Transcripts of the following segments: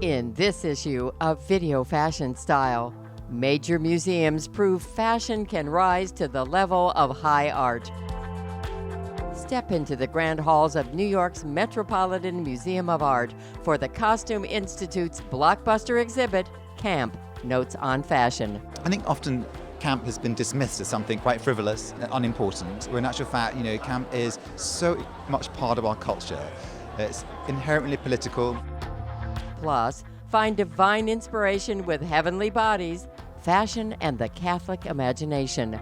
In this issue of Videofashion Style, major museums prove fashion can rise to the level of high art. Step into the grand halls of New York's Metropolitan Museum of Art for the Costume Institute's blockbuster exhibit, Camp: Notes on Fashion. I think often camp has been dismissed as something quite frivolous and unimportant, where in actual fact, camp is so much part of our culture. It's inherently political. Plus, find divine inspiration with heavenly bodies, fashion, and the Catholic imagination.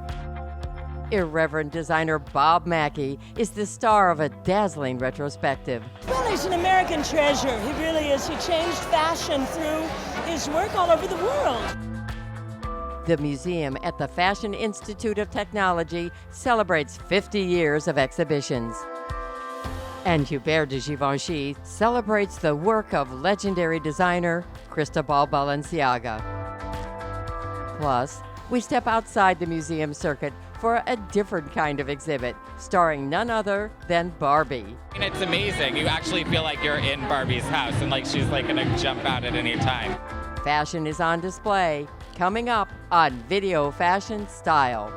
Irreverent designer Bob Mackie is the star of a dazzling retrospective. Well, he's an American treasure. He really is. He changed fashion through his work all over the world. The museum at the Fashion Institute of Technology celebrates 50 years of exhibitions. And Hubert de Givenchy celebrates the work of legendary designer Cristobal Balenciaga. Plus, we step outside the museum circuit for a different kind of exhibit, starring none other than Barbie. And it's amazing. You actually feel like you're in Barbie's house and like she's like gonna jump out at any time. Fashion is on display, coming up on Videofashion Style.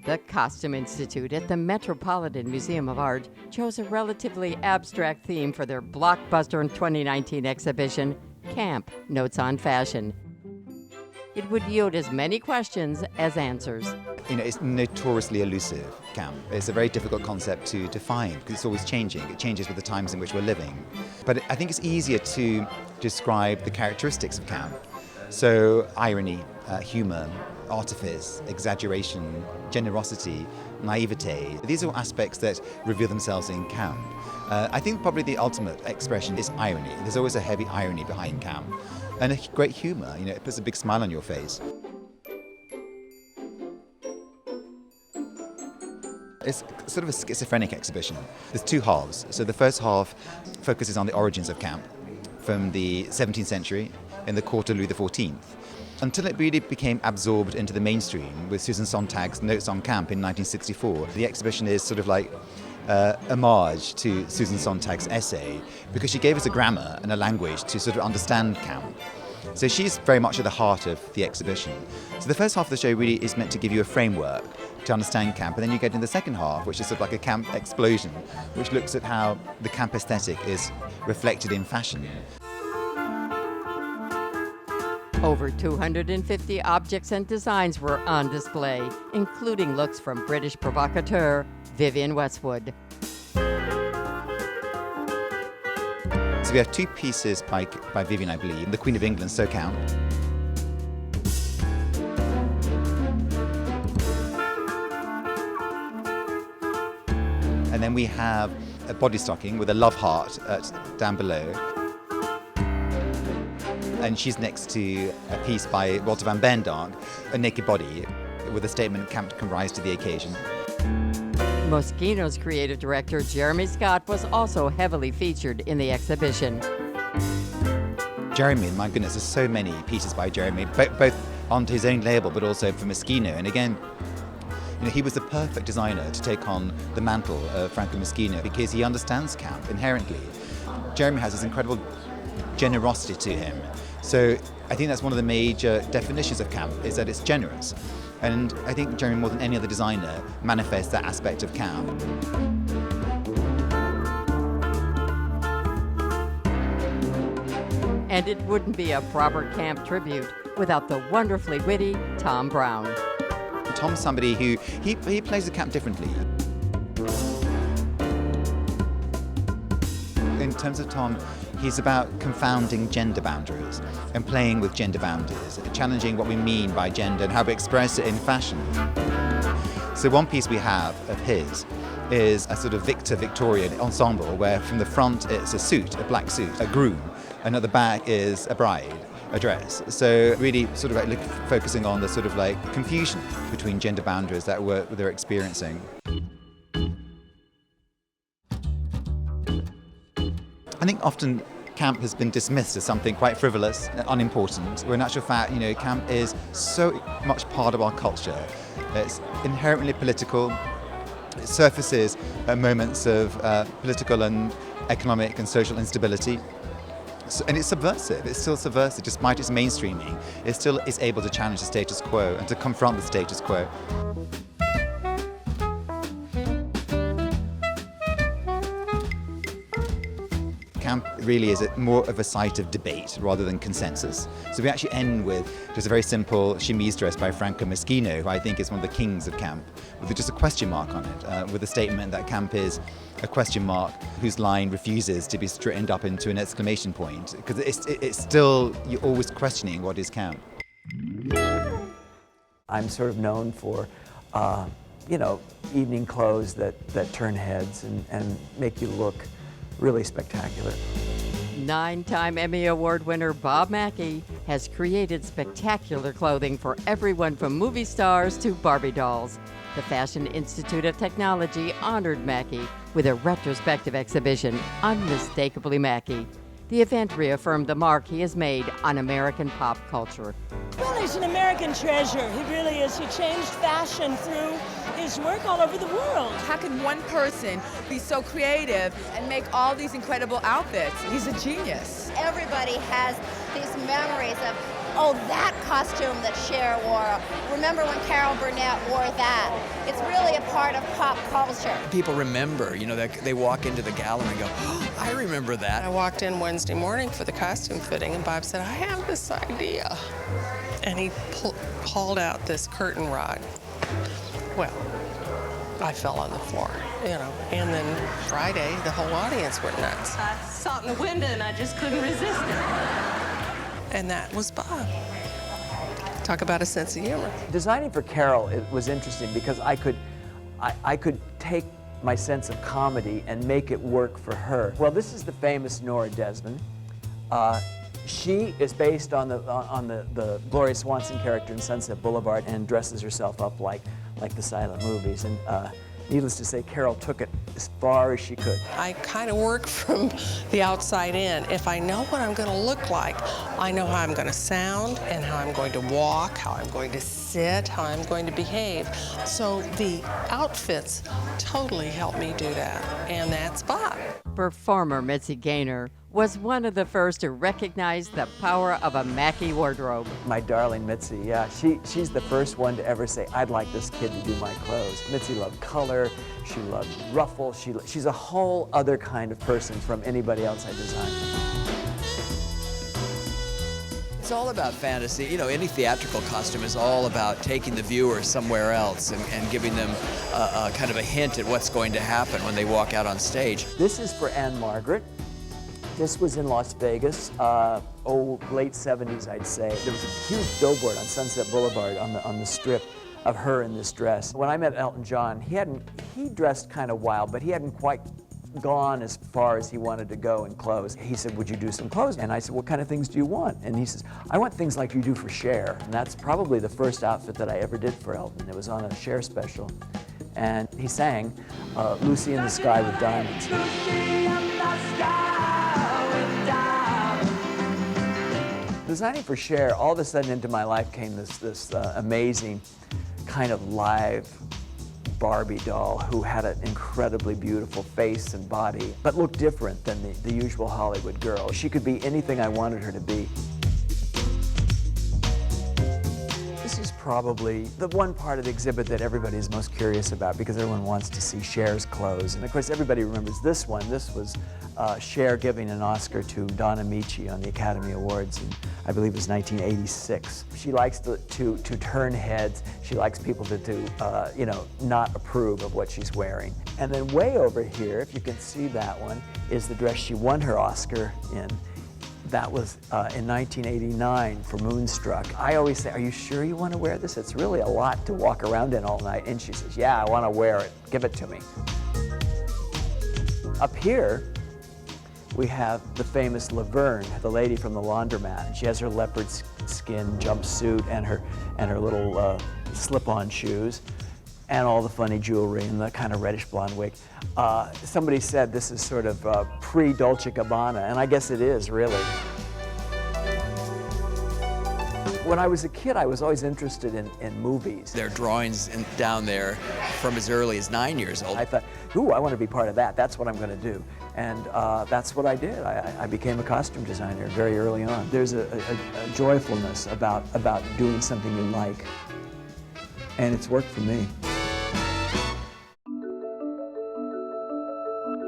The Costume Institute at the Metropolitan Museum of Art chose a relatively abstract theme for their blockbuster 2019 exhibition, Camp: Notes on Fashion. It would yield as many questions as answers. It's notoriously elusive, camp. It's a very difficult concept to define because it's always changing. It changes with the times in which we're living. But I think it's easier to describe the characteristics of camp. So irony, humor, artifice, exaggeration, generosity, naivete. These are all aspects that reveal themselves in camp. I think probably the ultimate expression is irony. There's always a heavy irony behind camp. And a great humor, it puts a big smile on your face. It's sort of a schizophrenic exhibition. There's two halves. So the first half focuses on the origins of camp from the 17th century in the court of Louis XIV, until it really became absorbed into the mainstream with Susan Sontag's Notes on Camp in 1964. The exhibition is sort of like homage to Susan Sontag's essay because she gave us a grammar and a language to sort of understand camp. So she's very much at the heart of the exhibition. So the first half of the show really is meant to give you a framework to understand camp, and then you get into the second half, which is sort of like a camp explosion, which looks at how the camp aesthetic is reflected in fashion. Over 250 objects and designs were on display, including looks from British provocateur Vivienne Westwood. So we have two pieces by Vivienne, I believe, the Queen of England, So Count. And then we have a body stocking with a love heart down below. And she's next to a piece by Walter van Beirendonck, a naked body, with a statement, camp can rise to the occasion. Moschino's creative director, Jeremy Scott, was also heavily featured in the exhibition. Jeremy, my goodness, there's so many pieces by Jeremy, both onto his own label, but also for Moschino. And again, he was the perfect designer to take on the mantle of Franco Moschino because he understands camp inherently. Jeremy has this incredible generosity to him. So I think that's one of the major definitions of camp, is that it's generous. And I think Jeremy, more than any other designer, manifests that aspect of camp. And it wouldn't be a proper camp tribute without the wonderfully witty Tom Brown. Tom's somebody who, he plays the camp differently. In terms of Tom, he's about confounding gender boundaries and playing with gender boundaries, challenging what we mean by gender and how we express it in fashion. So one piece we have of his is a sort of Victorian ensemble where from the front it's a suit, a black suit, a groom, and at the back is a bride, a dress. So really sort of like focusing on the sort of like confusion between gender boundaries that they're experiencing. I think often camp has been dismissed as something quite frivolous and unimportant, where in actual fact, camp is so much part of our culture. It's inherently political. It surfaces moments of political and economic and social instability. And it's subversive. It's still subversive, despite its mainstreaming. It still is able to challenge the status quo and to confront the status quo. Camp really is more of a site of debate rather than consensus. So we actually end with just a very simple chemise dress by Franco Moschino, who I think is one of the kings of camp, with just a question mark on it, with a statement that camp is a question mark whose line refuses to be straightened up into an exclamation point, because it's still, you're always questioning what is camp. I'm sort of known for, evening clothes that turn heads and make you look really spectacular. 9-time Emmy Award winner Bob Mackie has created spectacular clothing for everyone from movie stars to Barbie dolls. The Fashion Institute of Technology honored Mackie with a retrospective exhibition, Unmistakably Mackie. The event reaffirmed the mark he has made on American pop culture. Well, he's an American treasure. He really is. He changed fashion through his work all over the world. How can one person be so creative and make all these incredible outfits? He's a genius. Everybody has these memories of, oh, that costume that Cher wore. Remember when Carol Burnett wore that? It's really a part of pop culture. People remember, they walk into the gallery and go, oh, I remember that. I walked in Wednesday morning for the costume fitting, and Bob said, I have this idea. And he hauled out this curtain rod. Well, I fell on the floor, and then Friday, the whole audience went nuts. I saw it in the window, and I just couldn't resist it. And that was Bob. Talk about a sense of humor. Designing for Carol, it was interesting because I could take my sense of comedy and make it work for her. Well, this is the famous Nora Desmond. She is based on the Gloria Swanson character in Sunset Boulevard and dresses herself up like the silent movies. And needless to say, Carol took it as far as she could. I kind of work from the outside in. If I know what I'm going to look like, I know how I'm going to sound and how I'm going to walk, how I'm going to sit, how I'm going to behave. So the outfits totally help me do that, and that's Bob. Performer Mitzi Gaynor was one of the first to recognize the power of a Mackie wardrobe. My darling Mitzi, yeah, she's the first one to ever say, I'd like this kid to do my clothes. Mitzi loved color, she loved ruffles, she's a whole other kind of person from anybody else I designed. It's all about fantasy. Any theatrical costume is all about taking the viewer somewhere else and giving them a kind of a hint at what's going to happen when they walk out on stage. This is for Anne Margaret. This was in Las Vegas, late 70s, I'd say. There was a huge billboard on Sunset Boulevard on the strip of her in this dress. When I met Elton John, he dressed kind of wild, but he hadn't quite gone as far as he wanted to go in clothes. He said, would you do some clothes? And I said, what kind of things do you want? And he says, I want things like you do for Cher. And that's probably the first outfit that I ever did for Elton. It was on a Cher special. And he sang Lucy in the Sky with Diamonds. Designing for Cher, all of a sudden into my life came this amazing kind of live Barbie doll who had an incredibly beautiful face and body, but looked different than the usual Hollywood girl. She could be anything I wanted her to be. This is probably the one part of the exhibit that everybody is most curious about because everyone wants to see Cher's clothes. And of course, everybody remembers this one. This was Cher giving an Oscar to Don Amici on the Academy Awards in, I believe it was 1986. She likes to turn heads. She likes people to not approve of what she's wearing. And then way over here, if you can see that one, is the dress she won her Oscar in. That was in 1989 for Moonstruck. I always say, are you sure you want to wear this? It's really a lot to walk around in all night. And she says, yeah, I want to wear it. Give it to me. Up here, we have the famous Laverne, the lady from the laundromat. She has her leopard skin jumpsuit and her little slip-on shoes and all the funny jewelry and the kind of reddish blonde wig. Somebody said this is sort of pre-Dolce & Gabbana, and I guess it is, really. When I was a kid, I was always interested in movies. There are drawings down there from as early as 9 years old. I thought, ooh, I want to be part of that. That's what I'm going to do. And that's what I did. I became a costume designer very early on. There's a joyfulness about doing something you like. And it's worked for me.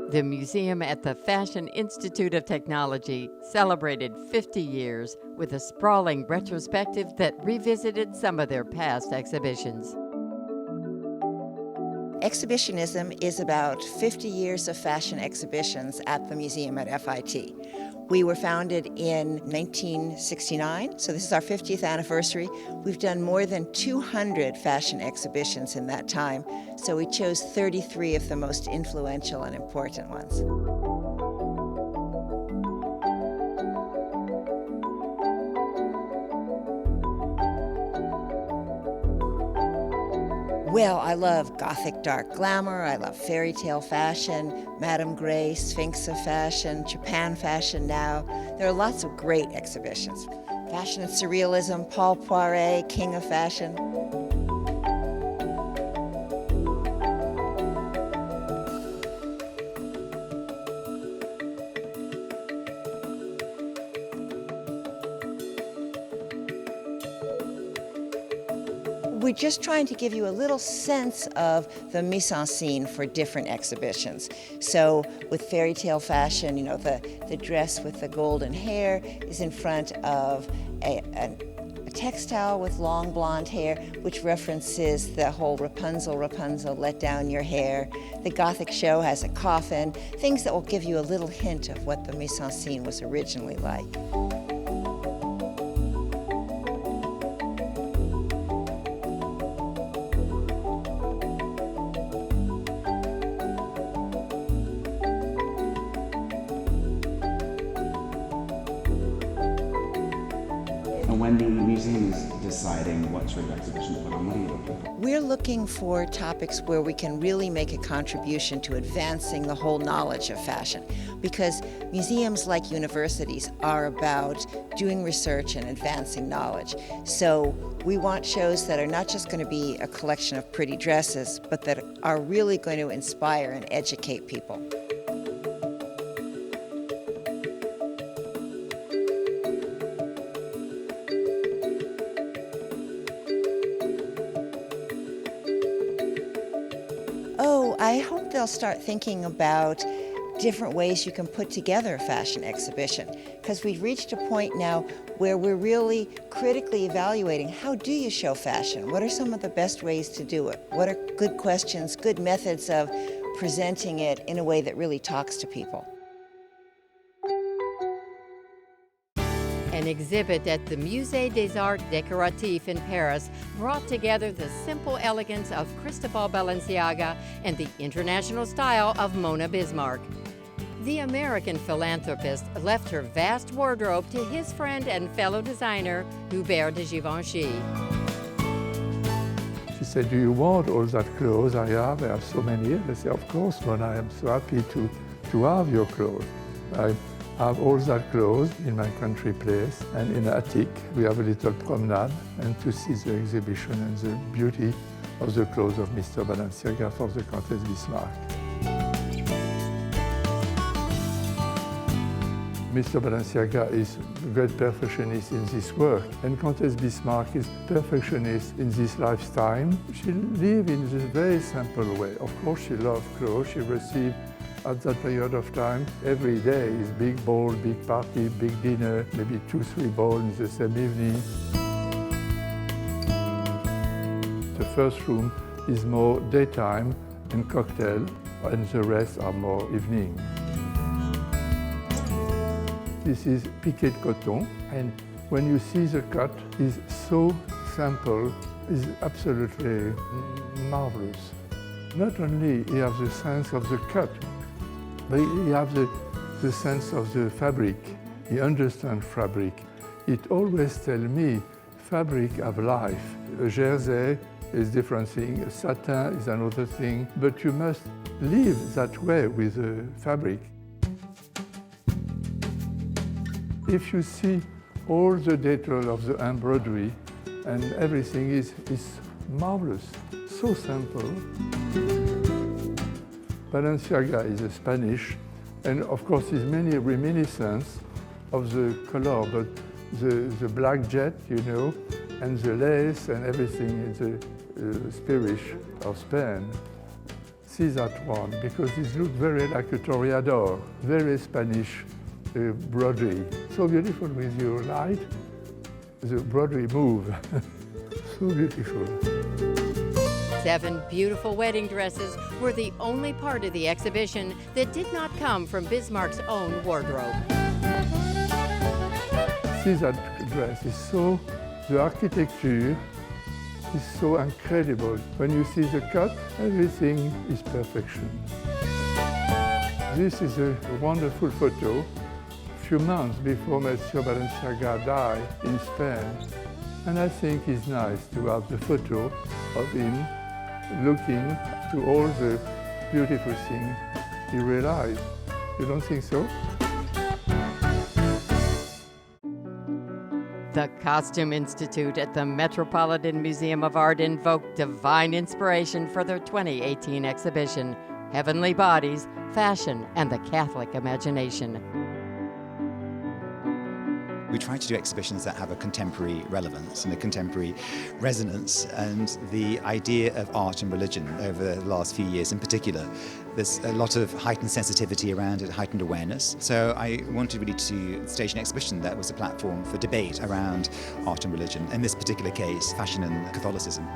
The museum at the Fashion Institute of Technology celebrated 50 years with a sprawling retrospective that revisited some of their past exhibitions. Exhibitionism is about 50 years of fashion exhibitions at the museum at FIT. We were founded in 1969, so this is our 50th anniversary. We've done more than 200 fashion exhibitions in that time, so we chose 33 of the most influential and important ones. Well, I love Gothic dark glamour, I love fairy tale fashion, Madame Grey, Sphinx of fashion, Japan fashion now. There are lots of great exhibitions. Fashion and Surrealism, Paul Poiret, King of Fashion. We're just trying to give you a little sense of the mise en scene for different exhibitions. So with fairy tale fashion, you know, the dress with the golden hair is in front of a textile with long blonde hair, which references the whole Rapunzel, Rapunzel, let down your hair. The Gothic show has a coffin, things that will give you a little hint of what the mise en scene was originally like. When the museum is deciding what sort of exhibition to put on, what are you looking for? We're looking for topics where we can really make a contribution to advancing the whole knowledge of fashion, because museums, like universities, are about doing research and advancing knowledge. So we want shows that are not just going to be a collection of pretty dresses, but that are really going to inspire and educate people. I hope they'll start thinking about different ways you can put together a fashion exhibition, because we've reached a point now where we're really critically evaluating how do you show fashion? What are some of the best ways to do it? What are good questions, good methods of presenting it in a way that really talks to people? An exhibit at the Musée des Arts Décoratifs in Paris brought together the simple elegance of Cristobal Balenciaga and the international style of Mona Bismarck. The American philanthropist left her vast wardrobe to his friend and fellow designer, Hubert de Givenchy. She said, "Do you want all that clothes I have so many." I said, "Of course, Mona, I am so happy to have your clothes." I have all that clothes in my country place, and in the attic we have a little promenade and to see the exhibition and the beauty of the clothes of Mr. Balenciaga for the Countess Bismarck. Mr. Balenciaga is a great perfectionist in this work, and Countess Bismarck is perfectionist in this lifetime. She lived in this very simple way. Of course, she loved clothes. She received at that period of time, every day is big ball, big party, big dinner, maybe 2-3 balls in the same evening. The first room is more daytime and cocktail, and the rest are more evening. This is piqué coton, and when you see the cut, it's so simple, it's absolutely marvelous. Not only he has the sense of the cut, but he has the sense of the fabric. He understands fabric. It always tells me fabric have life. A jersey is a different thing, a satin is another thing, but you must live that way with the fabric. If you see all the detail of the embroidery, and everything is marvelous, so simple. Balenciaga is a Spanish, and of course there's many reminiscence of the color, but the black jet, you know, and the lace and everything is the Spanish of Spain. See that one, because it looks very like a toreador, very Spanish broderie. So beautiful with your light, the broderie move. So beautiful. 7 beautiful wedding dresses were the only part of the exhibition that did not come from Bismarck's own wardrobe. See that dress is so, the architecture is so incredible. When you see the cut, everything is perfection. This is a wonderful photo. A few months before Monsieur Balenciaga died in Spain. And I think it's nice to have the photo of him looking to all the beautiful things he realized. You don't think so? The Costume Institute at the Metropolitan Museum of Art invoked divine inspiration for their 2018 exhibition, Heavenly Bodies, Fashion, and the Catholic Imagination. We try to do exhibitions that have a contemporary relevance and a contemporary resonance, and the idea of art and religion over the last few years in particular, there's a lot of heightened sensitivity around it, heightened awareness. So I wanted really to stage an exhibition that was a platform for debate around art and religion, in this particular case, fashion and Catholicism.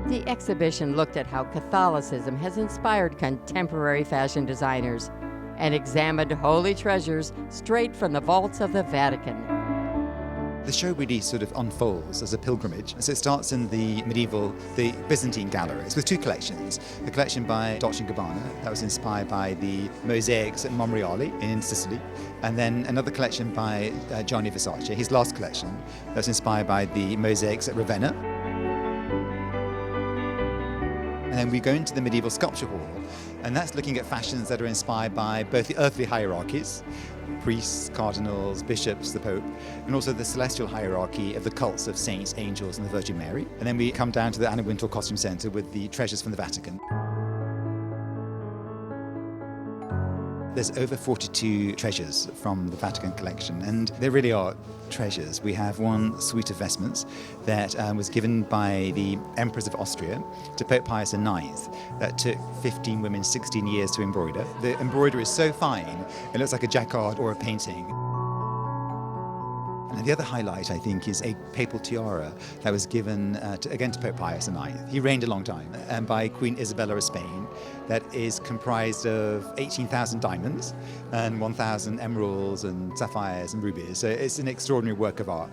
The exhibition looked at how Catholicism has inspired contemporary fashion designers and examined holy treasures straight from the vaults of the Vatican. The show really sort of unfolds as a pilgrimage. So it starts in the Byzantine galleries with 2 collections. A collection by Dolce & Gabbana that was inspired by the mosaics at Monreale in Sicily, and then another collection by Gianni Versace, his last collection, that was inspired by the mosaics at Ravenna. And then we go into the medieval sculpture hall, and that's looking at fashions that are inspired by both the earthly hierarchies, priests, cardinals, bishops, the Pope, and also the celestial hierarchy of the cults of saints, angels, and the Virgin Mary. And then we come down to the Anna Wintour Costume Centre with the treasures from the Vatican. There's over 42 treasures from the Vatican collection, and they really are treasures. We have one suite of vestments that was given by the Emperors of Austria to Pope Pius IX that took 15 women 16 years to embroider. The embroidery is so fine, it looks like a jacquard or a painting. And the other highlight, I think, is a papal tiara that was given again to Pope Pius IX. He reigned a long time, and by Queen Isabella of Spain, that is comprised of 18,000 diamonds and 1,000 emeralds and sapphires and rubies. So it's an extraordinary work of art.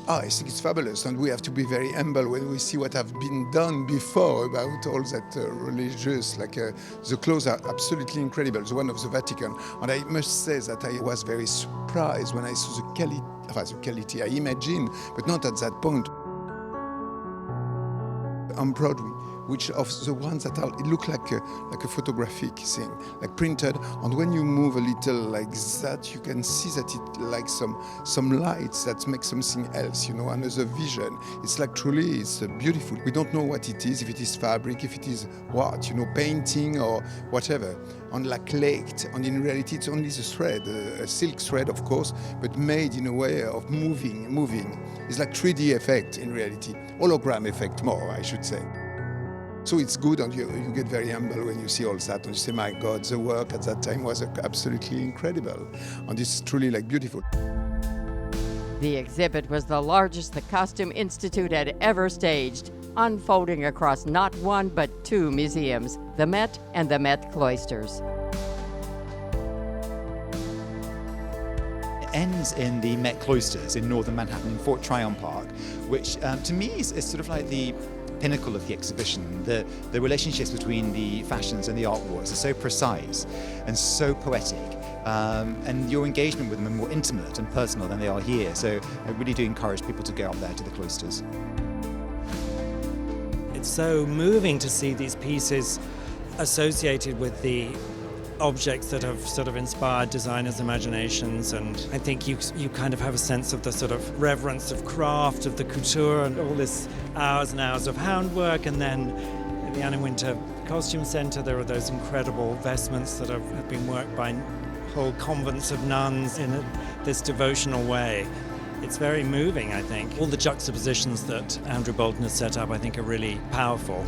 I think it's fabulous, and we have to be very humble when we see what have been done before about all that religious, the clothes are absolutely incredible, the one of the Vatican. And I must say that I was very surprised when I saw the quality, I imagine, but not at that point. Embroidery, which of the ones that are, it look like a photographic thing, like printed. And when you move a little like that, you can see that it like some lights that make something else, you know, another vision. It's like truly, it's beautiful. We don't know what it is, if it is fabric, if it is what, you know, painting or whatever. And like laked, and in reality it's only the thread, a silk thread of course, but made in a way of moving. It's like 3D effect in reality, hologram effect more, I should say. So it's good, and you get very humble when you see all that, and you say, my God, the work at that time was absolutely incredible, and it's truly like beautiful. The exhibit was the largest the Costume Institute had ever staged, unfolding across not 1 but 2 museums, the Met and the Met Cloisters. It ends in the Met Cloisters in northern Manhattan in Fort Tryon Park, which to me is sort of like the pinnacle of the exhibition. The relationships between the fashions and the artworks are so precise and so poetic, and your engagement with them are more intimate and personal than they are here. So I really do encourage people to go up there to the cloisters. It's so moving to see these pieces associated with the objects that have sort of inspired designers' imaginations, and I think you kind of have a sense of the sort of reverence of craft, of the couture, and all this hours and hours of handwork. And then in the Anna Wintour Costume Centre, there are those incredible vestments that have been worked by whole convents of nuns in this devotional way. It's very moving, I think. All the juxtapositions that Andrew Bolton has set up, I think, are really powerful.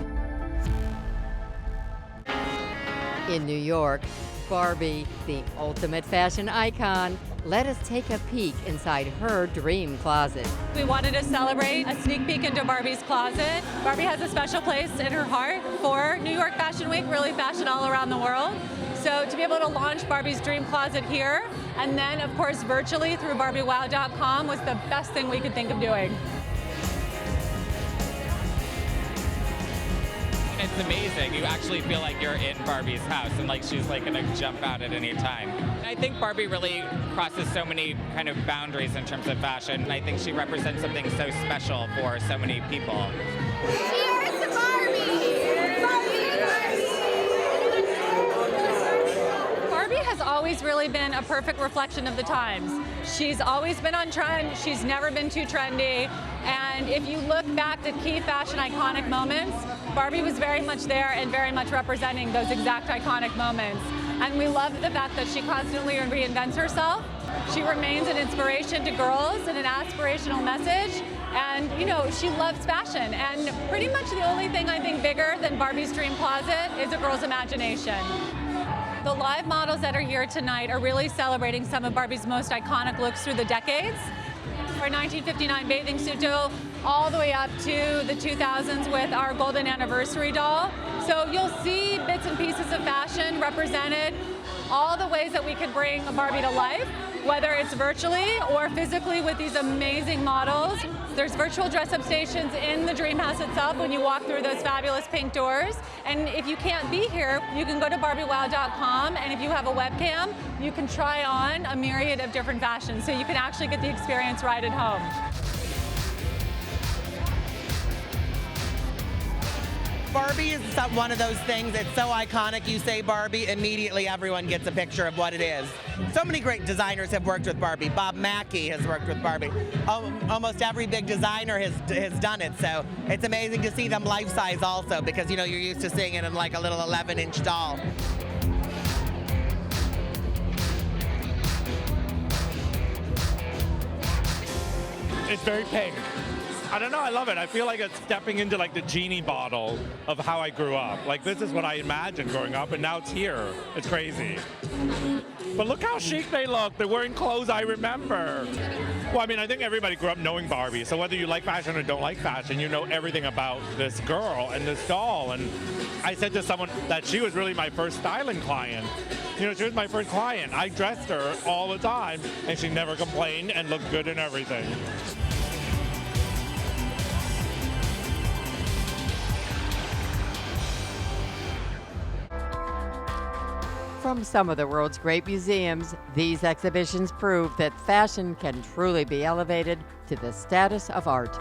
In New York, Barbie, the ultimate fashion icon, let us take a peek inside her dream closet. We wanted to celebrate a sneak peek into Barbie's closet. Barbie has a special place in her heart for New York Fashion Week, really fashion all around the world. So to be able to launch Barbie's dream closet here, and then of course virtually through BarbieWow.com was the best thing we could think of doing. It's amazing. You actually feel like you're in Barbie's house and like she's like gonna jump out at any time. I think Barbie really crosses so many kind of boundaries in terms of fashion. I think she represents something so special for so many people. Cheers to Barbie! Barbie has always really been a perfect reflection of the times. She's always been on trend. She's never been too trendy. And if you look back to key fashion iconic moments, Barbie was very much there and very much representing those exact iconic moments. And we love the fact that she constantly reinvents herself. She remains an inspiration to girls and an aspirational message. And, you know, she loves fashion. And pretty much the only thing I think bigger than Barbie's dream closet is a girl's imagination. The live models that are here tonight are really celebrating some of Barbie's most iconic looks through the decades. Our 1959 bathing suit doll, all the way up to the 2000s with our golden anniversary doll. So you'll see bits and pieces of fashion represented, all the ways that we could bring Barbie to life, whether it's virtually or physically with these amazing models. There's virtual dress-up stations in the Dream House itself when you walk through those fabulous pink doors. And if you can't be here, you can go to BarbieWow.com, and if you have a webcam, you can try on a myriad of different fashions, so you can actually get the experience right at home. Barbie is one of those things that's so iconic. You say Barbie, immediately everyone gets a picture of what it is. So many great designers have worked with Barbie. Bob Mackie has worked with Barbie. Almost every big designer has done it. So it's amazing to see them life-size also, because you know you're used to seeing it in like a little 11-inch doll. It's very pink. I don't know, I love it. I feel like it's stepping into like the genie bottle of how I grew up. Like this is what I imagined growing up, and now it's here. It's crazy. But look how chic they look. They're wearing clothes I remember. Well, I mean, I think everybody grew up knowing Barbie. So whether you like fashion or don't like fashion, you know everything about this girl and this doll. And I said to someone that she was really my first styling client. You know, she was my first client. I dressed her all the time, and she never complained and looked good in everything. From some of the world's great museums, these exhibitions prove that fashion can truly be elevated to the status of art.